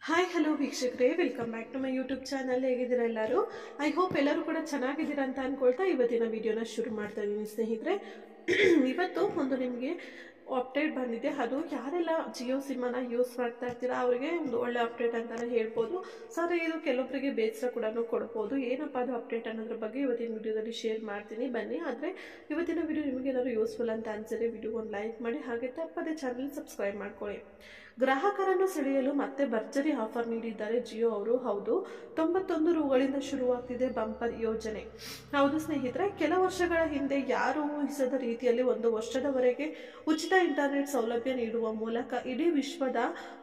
Hi hello ವೀಕ್ಷಕರೇ, welcome back to my YouTube channel. ಹೇಗಿದ್ದೀರಾ ಎಲ್ಲರೂ? ಐ ಹೋಪ್ ಎಲ್ಲರೂ ಕೂಡ ಚೆನ್ನಾಗಿದ್ದೀರಾ ಅಂತ ಅಂದ್ಕೊಳ್ತಾ ಇವತ್ತಿನ ವಿಡಿಯೋನ ಶುರು ಮಾಡ್ತಾ ಇದ್ದೀನಿ ಸ್ನೇಹಿತರೆ. ಇವತ್ತು ಒಂದು ನಿಮಗೆ ಅಪ್ಡೇಟ್ ಬಂದಿದೆ. ಅದು ಯಾರೆಲ್ಲ ಜಿಯೋ ಸಿಮ್ಮನ್ನು ಯೂಸ್ ಮಾಡ್ತಾ ಇರ್ತೀರಾ ಅವರಿಗೆ ಒಂದು ಒಳ್ಳೆ ಅಪ್ಡೇಟ್ ಅಂತಲೇ ಹೇಳ್ಬೋದು. ಸರ್, ಇದು ಕೆಲವೊಬ್ಬರಿಗೆ ಬೇಸರ ಕೂಡ ಕೊಡ್ಬೋದು. ಏನಪ್ಪ ಅದು ಅಪ್ಡೇಟ್ ಅನ್ನೋದ್ರ ಬಗ್ಗೆ ಇವತ್ತಿನ ವಿಡಿಯೋದಲ್ಲಿ ಶೇರ್ ಮಾಡ್ತೀನಿ, ಬನ್ನಿ. ಆದರೆ ಇವತ್ತಿನ ವಿಡಿಯೋ ನಿಮಗೆ ಏನಾದರೂ ಯೂಸ್ಫುಲ್ ಅಂತ ಅನಿಸಿದ್ರೆ ವಿಡಿಯೋ ಒಂದು ಲೈಕ್ ಮಾಡಿ, ಹಾಗೆ ತಪ್ಪದೆ ಚಾನಲ್ ಸಬ್ಸ್ಕ್ರೈಬ್ ಮಾಡ್ಕೊಳ್ಳಿ. ಗ್ರಾಹಕರನ್ನು ಸೆಳೆಯಲು ಮತ್ತೆ ಭರ್ಜರಿ ಆಫರ್ ನೀಡಿದ್ದಾರೆ ಜಿಯೋ ಅವರು. ಹೌದು, 91 ರೂಗಳಿಂದ ಶುರುವಾಗ್ತಿದೆ ಬಂಪರ್ ಯೋಜನೆ. ಹೌದು ಸ್ನೇಹಿತರೆ, ಕೆಲ ವರ್ಷಗಳ ಹಿಂದೆ ಯಾರು ಊಹಿಸದ ರೀತಿಯಲ್ಲಿ 1 ವರ್ಷದವರೆಗೆ ಉಚಿತ ಇಂಟರ್ನೆಟ್ ಸೌಲಭ್ಯ ನೀಡುವ ಮೂಲಕ ಇಡೀ ವಿಶ್ವದ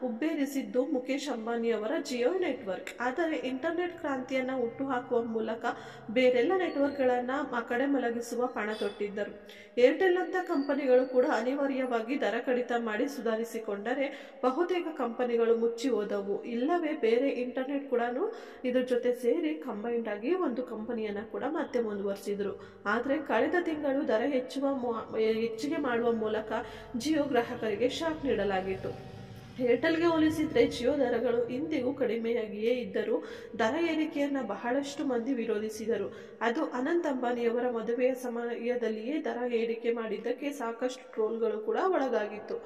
ಉಬ್ಬೇರಿಸಿದ್ದು ಮುಖೇಶ್ ಅಂಬಾನಿಯವರ ಜಿಯೋ ನೆಟ್ವರ್ಕ್. ಆದರೆ ಇಂಟರ್ನೆಟ್ ಕ್ರಾಂತಿಯನ್ನ ಹುಟ್ಟುಹಾಕುವ ಮೂಲಕ ಬೇರೆಲ್ಲ ನೆಟ್ವರ್ಕ್ಗಳನ್ನ ಕಡೆ ಮಲಗಿಸುವ ಪಣ ತೊಟ್ಟಿದ್ದರು. ಏರ್ಟೆಲ್ ಅಂತ ಕಂಪನಿಗಳು ಕೂಡ ಅನಿವಾರ್ಯವಾಗಿ ದರ ಕಡಿತ ಮಾಡಿ ಸುಧಾರಿಸಿಕೊಂಡರೆ ಬಹುತೇಕ ಕಂಪನಿಗಳು ಮುಚ್ಚಿ ಹೋದವು, ಇಲ್ಲವೇ ಬೇರೆ ಇಂಟರ್ನೆಟ್ ಕೂಡ ಇದ್ರ ಜೊತೆ ಸೇರಿ ಕಂಬೈಂಡ್ ಆಗಿ ಒಂದು ಕಂಪನಿಯನ್ನ ಕೂಡ ಮತ್ತೆ ಮುಂದುವರಿಸಿದ್ರು. ಆದರೆ ಕಳೆದ ತಿಂಗಳು ದರ ಹೆಚ್ಚಿಗೆ ಮಾಡುವ ಮೂಲಕ ಜಿಯೋ ಗ್ರಾಹಕರಿಗೆ ಶಾಕ್ ನೀಡಲಾಗಿತ್ತು. ಏರ್ಟೆಲ್ಗೆ ಹೋಲಿಸಿದ್ರೆ ಜಿಯೋ ದರಗಳು ಇಂದಿಗೂ ಕಡಿಮೆಯಾಗಿಯೇ ಇದ್ದರೂ ದರ ಏರಿಕೆಯನ್ನ ಬಹಳಷ್ಟು ಮಂದಿ ವಿರೋಧಿಸಿದರು. ಅದು ಅನಂತ್ ಅಂಬಾನಿಯವರ ಮದುವೆಯ ಸಮಯದಲ್ಲಿಯೇ ದರ ಏರಿಕೆ ಮಾಡಿದ್ದಕ್ಕೆ ಸಾಕಷ್ಟು ಟ್ರೋಲ್ಗಳು ಕೂಡ ಒಳಗಾಗಿತ್ತು.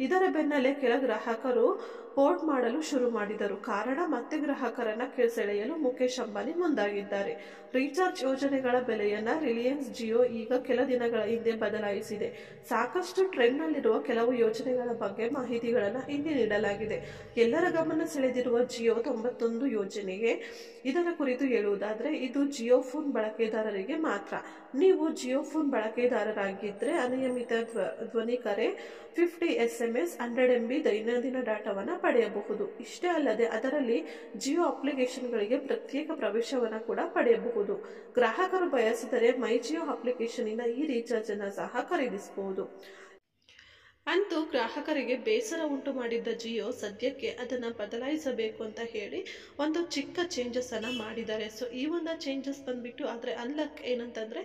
ಇದರ ಬೆನ್ನಲ್ಲೇ ಕೆಲ ಗ್ರಾಹಕರು ಪೋರ್ಟ್ ಮಾಡಲು ಶುರು ಮಾಡಿದರು. ಕಾರಣ, ಮತ್ತೆ ಗ್ರಾಹಕರನ್ನ ಸೆಳೆಯಲು ಮುಖೇಶ್ ಅಂಬಾನಿ ಮುಂದಾಗಿದ್ದಾರೆ. ರೀಚಾರ್ಜ್ ಯೋಜನೆಗಳ ಬೆಲೆಯನ್ನ ರಿಲಯನ್ಸ್ ಜಿಯೋ ಈಗ ಕೆಲ ದಿನಗಳ ಹಿಂದೆ ಬದಲಾಯಿಸಿದೆ. ಸಾಕಷ್ಟು ಟ್ರೆಂಡ್ನಲ್ಲಿರುವ ಕೆಲವು ಯೋಜನೆಗಳ ಬಗ್ಗೆ ಮಾಹಿತಿಗಳನ್ನು ಇಲ್ಲಿ ನೀಡಲಾಗಿದೆ. ಎಲ್ಲರ ಗಮನ ಸೆಳೆದಿರುವ ಜಿಯೋ 91 ಯೋಜನೆಗೆ ಇದರ ಕುರಿತು ಹೇಳುವುದಾದ್ರೆ, ಇದು ಜಿಯೋ ಫೋನ್ ಬಳಕೆದಾರರಿಗೆ ಮಾತ್ರ. ನೀವು ಜಿಯೋ ಫೋನ್ ಬಳಕೆದಾರರಾಗಿದ್ದರೆ ಅನಿಯಮಿತ ಧ್ವನಿ ಕರೆ, 50 SMS, 100 MB ದೈನಂದಿನ ಡಾಟಾವನ್ನು ಪಡೆಯಬಹುದು. ಇಷ್ಟೇ ಅಲ್ಲದೆ ಅದರಲ್ಲಿ ಜಿಯೋ ಅಪ್ಲಿಕೇಶನ್ಗಳಿಗೆ ಪ್ರತ್ಯೇಕ ಪ್ರವೇಶವನ್ನು ಕೂಡ ಪಡೆಯಬಹುದು. ಗ್ರಾಹಕರು ಬಯಸಿದರೆ ಮೈ ಜಿಯೋ ಅಪ್ಲಿಕೇಶನ್ ಇಂದ ಈ ರೀಚಾರ್ಜ್ ಅನ್ನು ಸಹ ಖರೀದಿಸಬಹುದು. ಅಂತೂ ಗ್ರಾಹಕರಿಗೆ ಬೇಸರ ಉಂಟು ಮಾಡಿದ್ದ ಜಿಯೋ ಸದ್ಯಕ್ಕೆ ಅದನ್ನು ಬದಲಾಯಿಸಬೇಕು ಅಂತ ಹೇಳಿ ಒಂದು ಚಿಕ್ಕ ಚೇಂಜಸ್ ಅನ್ನು ಮಾಡಿದ್ದಾರೆ. ಸೊ ಈ ಒಂದು ಚೇಂಜಸ್ ಬಂದ್ಬಿಟ್ಟು, ಆದರೆ ಅನ್ಲಕ್ ಏನಂತಂದರೆ,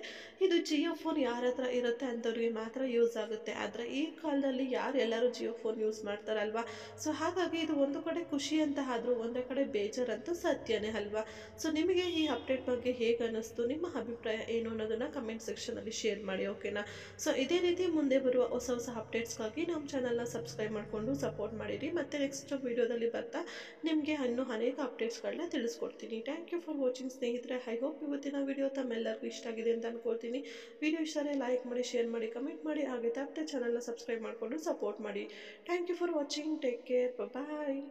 ಇದು ಜಿಯೋ ಫೋನ್ ಯಾರ ಹತ್ರ ಇರುತ್ತೆ ಅಂಥವ್ರಿಗೆ ಮಾತ್ರ ಯೂಸ್ ಆಗುತ್ತೆ. ಆದರೆ ಈ ಕಾಲದಲ್ಲಿ ಯಾರೆಲ್ಲರೂ ಜಿಯೋ ಫೋನ್ ಯೂಸ್ ಮಾಡ್ತಾರಲ್ವಾ, ಸೊ ಹಾಗಾಗಿ ಇದು ಒಂದು ಕಡೆ ಖುಷಿ ಅಂತ ಆದರೂ ಒಂದು ಕಡೆ ಬೇಜಾರಂತೂ ಸತ್ಯನೇ ಅಲ್ವಾ. ಸೊ ನಿಮಗೆ ಈ ಅಪ್ಡೇಟ್ ಬಗ್ಗೆ ಹೇಗೆ ಅನ್ನಿಸ್ತು, ನಿಮ್ಮ ಅಭಿಪ್ರಾಯ ಏನು ಅನ್ನೋದನ್ನು ಕಮೆಂಟ್ ಸೆಕ್ಷನಲ್ಲಿ ಶೇರ್ ಮಾಡಿ, ಓಕೆನಾ. ಸೊ ಇದೇ ರೀತಿ ಮುಂದೆ ಬರುವ ಹೊಸ ಹೊಸ ಅಪ್ಡೇಟ್ಸ್ಗಾಗಿ ನಮ್ಮ ಚಾನಲ್ನ ಸಬ್ಸ್ಕ್ರೈಬ್ ಮಾಡಿಕೊಂಡು ಸಪೋರ್ಟ್ ಮಾಡಿರಿ. ಮತ್ತೆ ನೆಕ್ಸ್ಟ್ ವಿಡಿಯೋದಲ್ಲಿ ಬರ್ತಾ ನಿಮಗೆ ಇನ್ನೂ ಅನೇಕ ಅಪ್ಡೇಟ್ಸ್ಗಳನ್ನ ತಿಳಿಸ್ಕೊಡ್ತೀನಿ. ಥ್ಯಾಂಕ್ ಯು ಫಾರ್ ವಾಚಿಂಗ್ ಸ್ನೇಹಿತರೆ. ಐ ಹೋಪ್ ಇವತ್ತಿನ ವಿಡಿಯೋ ತಮ್ಮೆಲ್ಲರಿಗೂ ಇಷ್ಟ ಆಗಿದೆ ಅಂತ ಅನ್ಕೊಳ್ತೀನಿ. ವಿಡಿಯೋ ಇಷ್ಟ ಆದರೆ ಲೈಕ್ ಮಾಡಿ, ಶೇರ್ ಮಾಡಿ, ಕಮೆಂಟ್ ಮಾಡಿ, ಹಾಗೆ ತಪ್ಪದೆ ಚಾನಲ್ನ ಸಬ್ಸ್ಕ್ರೈಬ್ ಮಾಡಿಕೊಂಡು ಸಪೋರ್ಟ್ ಮಾಡಿ. Thank you for watching. Take care. Bye.